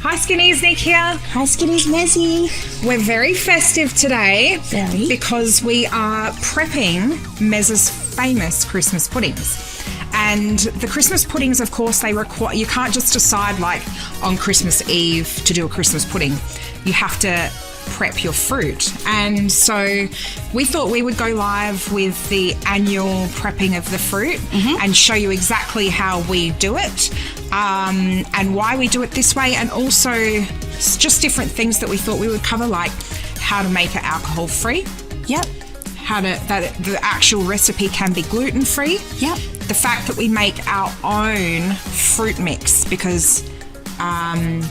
Hi Skinnies, Nick here. Hi Skinnies, Mezzy. We're very festive today because we are prepping Mez's famous Christmas puddings. And the Christmas puddings, of course, they require, you can't just decide like on Christmas Eve to do a Christmas pudding. You have to prep your fruit. And so we thought we would go live with the annual prepping of the fruit and show you exactly how we do it and why we do it this way, and also just different things that we thought we would cover, like how to make it alcohol free. Yep. How to, that the actual recipe can be gluten free. Yep. The fact that we make our own fruit mix, because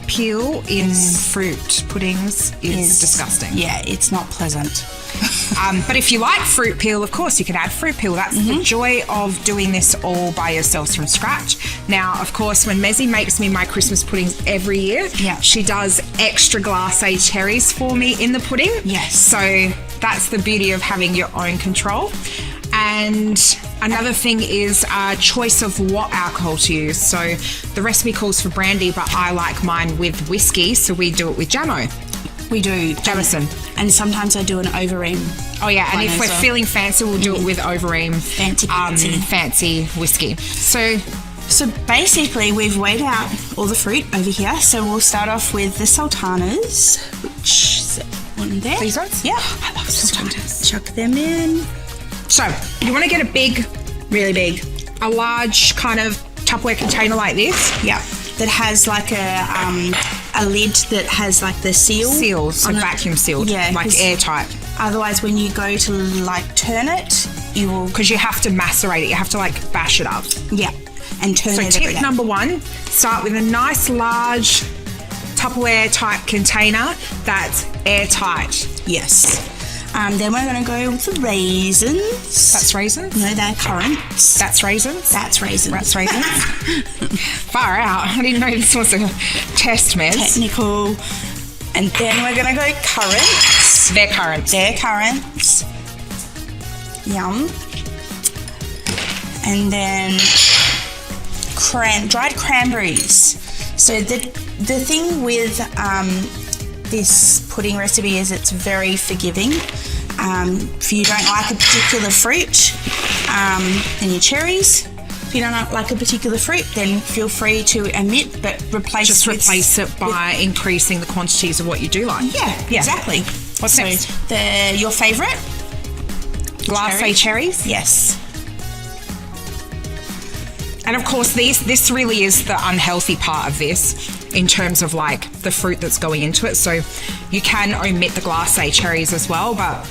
peel in fruit puddings is disgusting. Yeah, it's not pleasant. But if you like fruit peel, of course, you can add fruit peel. That's the joy of doing this all by yourselves from scratch. Now, of course, when Mezzy makes me my Christmas puddings every year, she does extra glacé cherries for me in the pudding. Yes. So that's the beauty of having your own control. And another thing is choice of what alcohol to use. So the recipe calls for brandy, but I like mine with whiskey, so we do it with Jamo. We do. Jameson. And sometimes I do an Overeem. Oh, yeah, and if we're feeling fancy, we'll do it with Overeem. Fancy whiskey. So basically, we've weighed out all the fruit over here. So we'll start off with the sultanas, which is one there. These ones? Yeah. I love sultanas. Chuck them in. So you want to get a big, really big, a large kind of Tupperware container like this. Yeah. That has like a lid that has like the seal. So vacuum sealed. Yeah. Like airtight. Otherwise, when you go to like turn it, you will... Because you have to macerate it. You have to like bash it up. Yeah. And turn it. So tip number one, start with a nice large Tupperware type container that's airtight. Yes. Then we're going to go with the raisins. That's raisins? No, they're currants. That's raisins? That's raisins. That's raisins. Far out. I didn't know this was a test, Mez. Technical. And then we're going to go currants. They're currants. They're currants. Yum. And then dried cranberries. So the thing with this pudding recipe is it's very forgiving. If you don't like a particular fruit, then your cherries. If you don't like a particular fruit, then feel free to omit, but replace it by increasing the quantities of what you do like. Yeah, exactly. What's next? Your favourite? Glacé cherries? Yes. And of course, this really is the unhealthy part of this in terms of like the fruit that's going into it. So you can omit the glacé cherries as well, but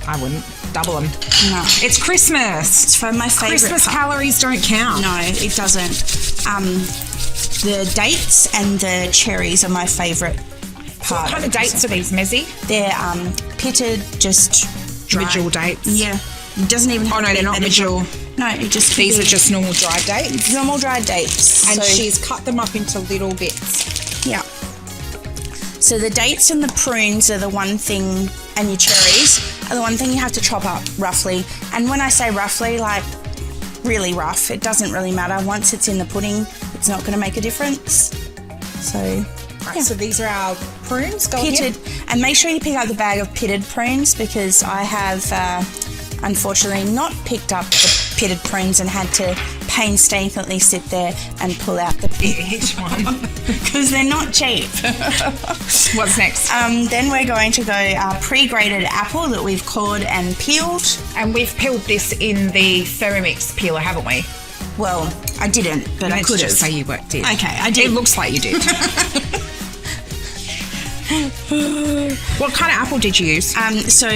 I wouldn't double them. No. It's Christmas. It's for my favourite Christmas calories don't count. No, it doesn't. The dates and the cherries are my favourite part. What kind of dates are these, Mezzy? They're pitted, just dry. Medjool dates? Yeah. It doesn't even have no, they're not medjool. No, it just... These are just normal dried dates? Normal dried dates. And she's cut them up into little bits. Yeah. So the dates and the prunes are the one thing, and your cherries are the one thing you have to chop up roughly. And when I say roughly, like really rough, it doesn't really matter. Once it's in the pudding, it's not going to make a difference. So... Right, so these are our prunes. Pitted. And make sure you pick up the bag of pitted prunes, because I have... unfortunately not picked up the pitted prunes and had to painstakingly sit there and pull out the each one because they're not cheap. What's next? Then we're going to go pre-grated apple that we've cored and peeled. And we've peeled this in the Thermomix peeler, haven't we? Well, I didn't, but I could have. Just say you did. Okay, I did. It looks like you did. What kind of apple did you use? So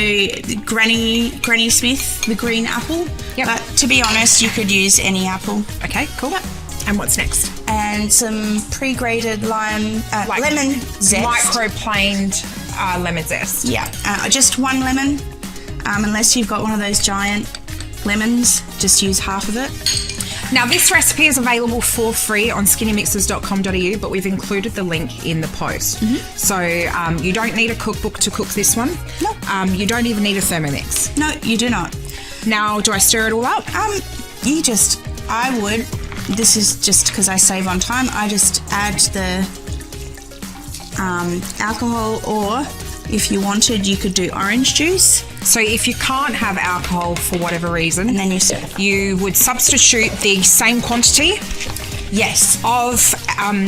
Granny Smith, the green apple. Yep. But to be honest, you could use any apple. Okay, cool. Yep. And what's next? And some pre-grated lemon zest. Micro-planed lemon zest. Yeah, just one lemon. Unless you've got one of those giant lemons, just use half of it. Now, this recipe is available for free on skinnymixers.com.au, but we've included the link in the post. So you don't need a cookbook to cook this one. No. You don't even need a Thermomix. No, you do not. Now, do I stir it all up? I would. This is just because I save on time. I just add the alcohol, or if you wanted, you could do orange juice. So if you can't have alcohol for whatever reason, And then you serve it. you would substitute the same quantity Yes. of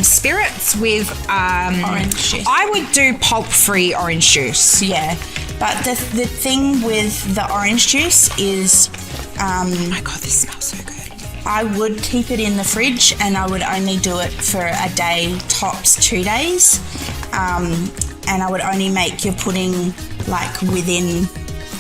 spirits with Orange juice. I would do pulp-free orange juice. Yeah. But the thing with the orange juice is Oh my God, this smells so good. I would keep it in the fridge, and I would only do it for a day, tops 2 days. And I would only make your pudding like within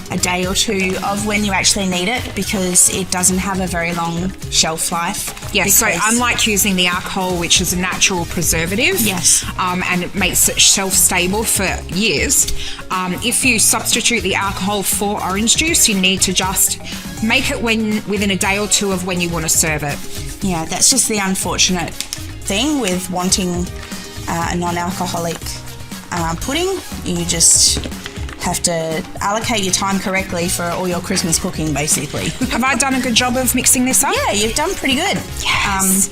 a day or two of when you actually need it, because it doesn't have a very long shelf life. Yes, so Because- unlike using the alcohol, which is a natural preservative, Yes. And it makes it shelf-stable for years, if you substitute the alcohol for orange juice, you need to just make it within a day or two of when you want to serve it. Yeah, that's just the unfortunate thing with wanting a non-alcoholic pudding. You just have to allocate your time correctly for all your Christmas cooking, basically. Have I done a good job of mixing this up? Yeah, you've done pretty good. Yes.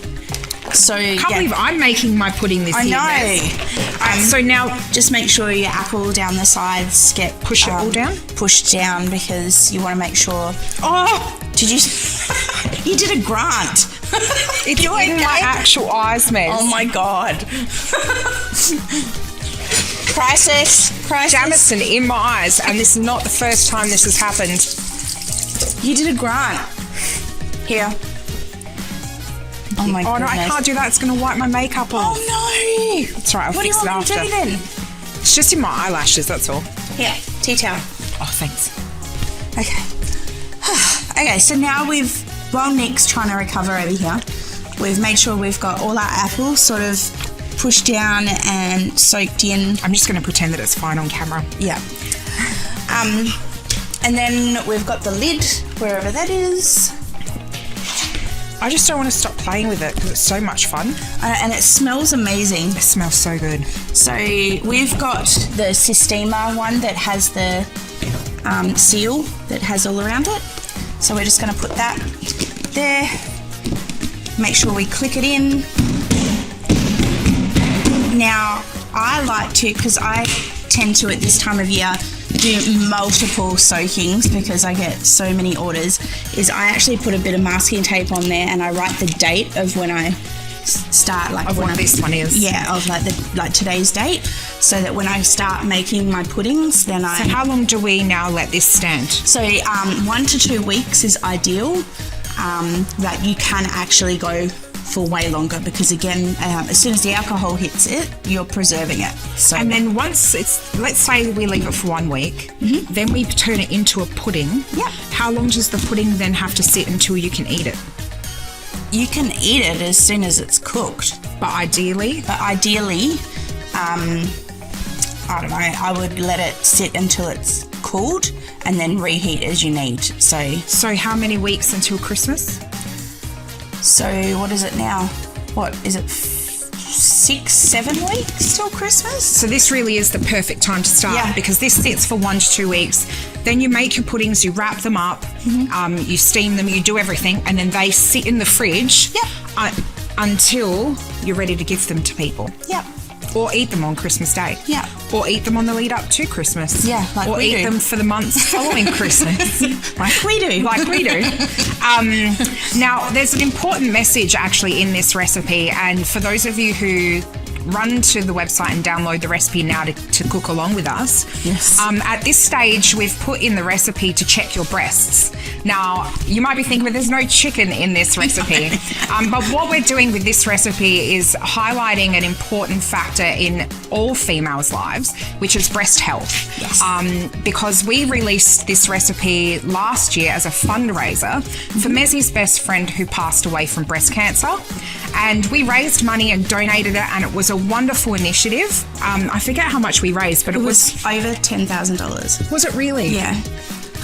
So Can't believe I'm making my pudding this I year. know. Ness. So now, Just make sure your apple down the sides get Push it all down? pushed down, because you want to make sure. oh, Did you? You did a grant. it's You in my okay? actual eyes, Mez. Oh my god. Crisis. Jamison in my eyes, and this is not the first time this has happened. You did a grant. Here. Oh my Oh no, goodness. I can't do that. It's going to wipe my makeup off. Oh no. That's right, I'll What do you fix it want me after. to do then? It's just in my eyelashes, that's all. Here, tea towel. Oh, thanks. Okay. Okay, so now while Nick's trying to recover over here, we've made sure we've got all our apples sort of pushed down and soaked in. I'm just going to pretend that it's fine on camera. Yeah. And then we've got the lid, wherever that is. I just don't want to stop playing with it because it's so much fun. And it smells amazing. It smells so good. So we've got the Sistema one that has the seal that has all around it. So we're just going to put that there. Make sure we click it in. Now, I like to, because I tend to at this time of year do multiple soakings because I get so many orders, is I actually put a bit of masking tape on there and I write the date of when I start, like Of what this one is. Yeah, of like today's date, so that when I start making my puddings, then So how long do we now let this stand? So 1 to 2 weeks is ideal. That you can actually go for way longer, because again, as soon as the alcohol hits it, you're preserving it. So And then once it's, let's say we leave it for 1 week, then we turn it into a pudding. Yeah. How long does the pudding then have to sit until you can eat it? you can eat it as soon as it's cooked. But ideally, I don't know, I would let it sit until it's cooled and then reheat as you need. so how many weeks until Christmas? So what is it now? What is it? 6, 7 weeks till Christmas? So this really is the perfect time to start, Yeah. because this sits for 1 to 2 weeks. Then you make your puddings, you wrap them up, you steam them, you do everything, and then they sit in the fridge until you're ready to give them to people. Yep. Or eat them on Christmas Day. Yeah. Or eat them on the lead up to Christmas. Yeah, like or we eat do. them for the months following Christmas. Like we do. Like we do. Now, there's an important message actually in this recipe, and for those of you who run to the website and download the recipe now to cook along with us. Yes. At this stage, we've put in the recipe to check your breasts. Now, you might be thinking, well, there's no chicken in this recipe. But what we're doing with this recipe is highlighting an important factor in all females' lives, which is breast health. Yes. Because we released this recipe last year as a fundraiser for Mezzie's best friend who passed away from breast cancer. And we raised money and donated it, and it was a wonderful initiative. I forget how much we raised, but it was over $10,000. Was it really? Yeah.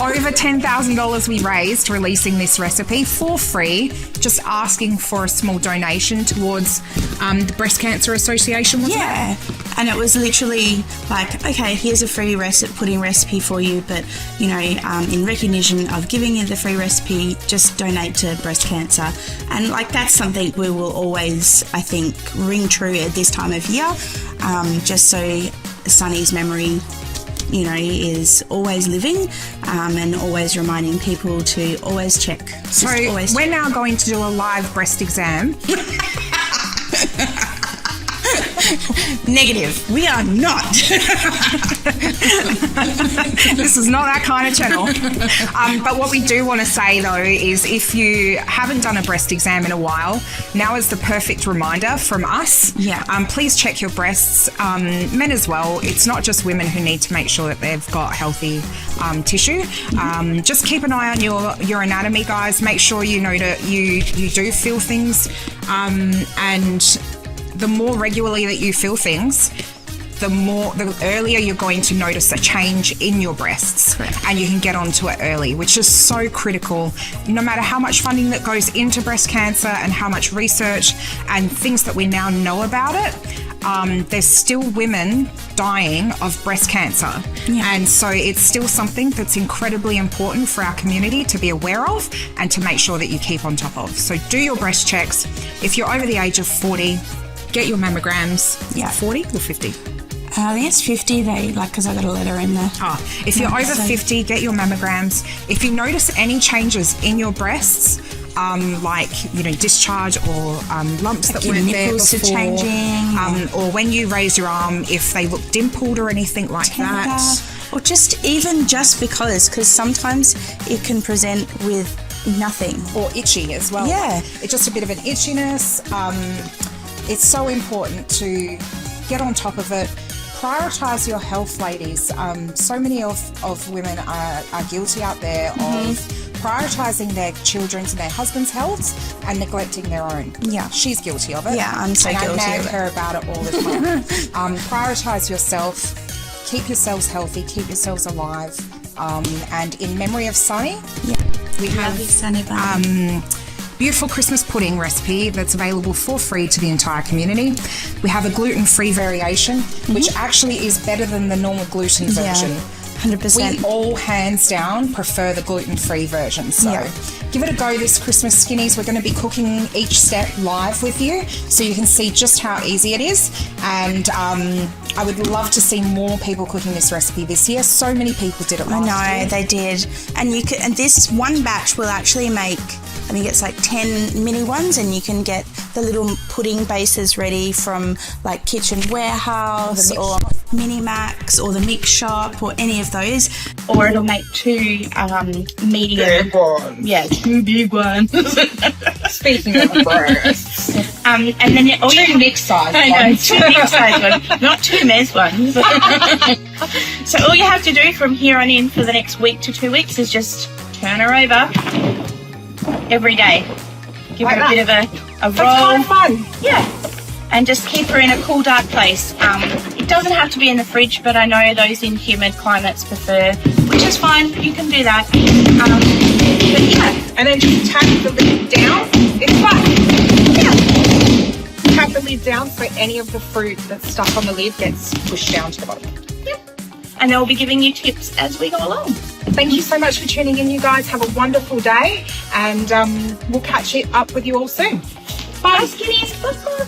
Over $10,000 we raised releasing this recipe for free, just asking for a small donation towards the Breast Cancer Association, wasn't it? Yeah. And it was literally like, okay, here's a free pudding recipe for you, but, you know, in recognition of giving you the free recipe, just donate to breast cancer. And, like, that's something we will always, I think, ring true at this time of year, just so Sunny's memory, you know, is always living, and always reminding people to always check. So we're now going to do a live breast exam. Negative. We are not. This is not that kind of channel. But what we do want to say, though, is if you haven't done a breast exam in a while, now is the perfect reminder from us. Yeah. Please check your breasts. Men as well. It's not just women who need to make sure that they've got healthy tissue. Just keep an eye on your anatomy, guys. Make sure you know that you do feel things, and the more regularly that you feel things, the earlier you're going to notice a change in your breasts. Correct. And you can get onto it early, which is so critical. No matter how much funding that goes into breast cancer and how much research and things that we now know about it, there's still women dying of breast cancer. Yeah. And so it's still something that's incredibly important for our community to be aware of and to make sure that you keep on top of. So do your breast checks. If you're over the age of 40, get your mammograms. Yeah. 40 or 50? I think it's 50, because I got a letter in there. If you're over 50, get your mammograms. If you notice any changes in your breasts, like, you know, discharge or lumps that weren't there nipples before, are changing, or when you raise your arm, if they look dimpled or anything like that. Or just because sometimes it can present with nothing. Or itchy as well. Yeah. It's just a bit of an itchiness. It's so important to get on top of it. Prioritise your health, ladies. So many of women are guilty out there of prioritising their children's and their husband's health and neglecting their own. Yeah. She's guilty of it. Yeah, I'm so guilty And I nag of it. her about it all the time. Prioritise yourself. Keep yourselves healthy. Keep yourselves alive. And in memory of Sunny, we have Sunny Bunny. Beautiful Christmas pudding recipe that's available for free to the entire community. We have a gluten-free variation, which actually is better than the normal gluten version. 100%. We all, hands down, prefer the gluten-free version. So give it a go this Christmas, Skinnies. We're going to be cooking each step live with you so you can see just how easy it is. And I would love to see more people cooking this recipe this year. So many people did it last year. I know, they did. And this one batch will actually make, I think it's like 10 mini ones, and you can get the little pudding bases ready from like Kitchen Warehouse or Mini Max or the Mix Shop or any of those. Or it'll make 2 medium ones. Yeah, 2 big ones. Speaking of breasts. And then all you mix size I know, 2 mix size ones, not 2 mez ones. So all you have to do from here on in for the next week to 2 weeks is just turn her over every day. Give her a bit of a roll. It's kind of fun. Yeah. And just keep her in a cool, dark place. It doesn't have to be in the fridge, but I know those in humid climates prefer, which is fine. You can do that. But yeah. And then just tap the lid down. It's fun. Yeah. Tap the lid down so any of the fruit that's stuck on the lid gets pushed down to the bottom. Yep. And they'll be giving you tips as we go along. Thank you so much for tuning in, you guys. Have a wonderful day, and we'll catch up with you all soon. Bye, Skinnies. Bye.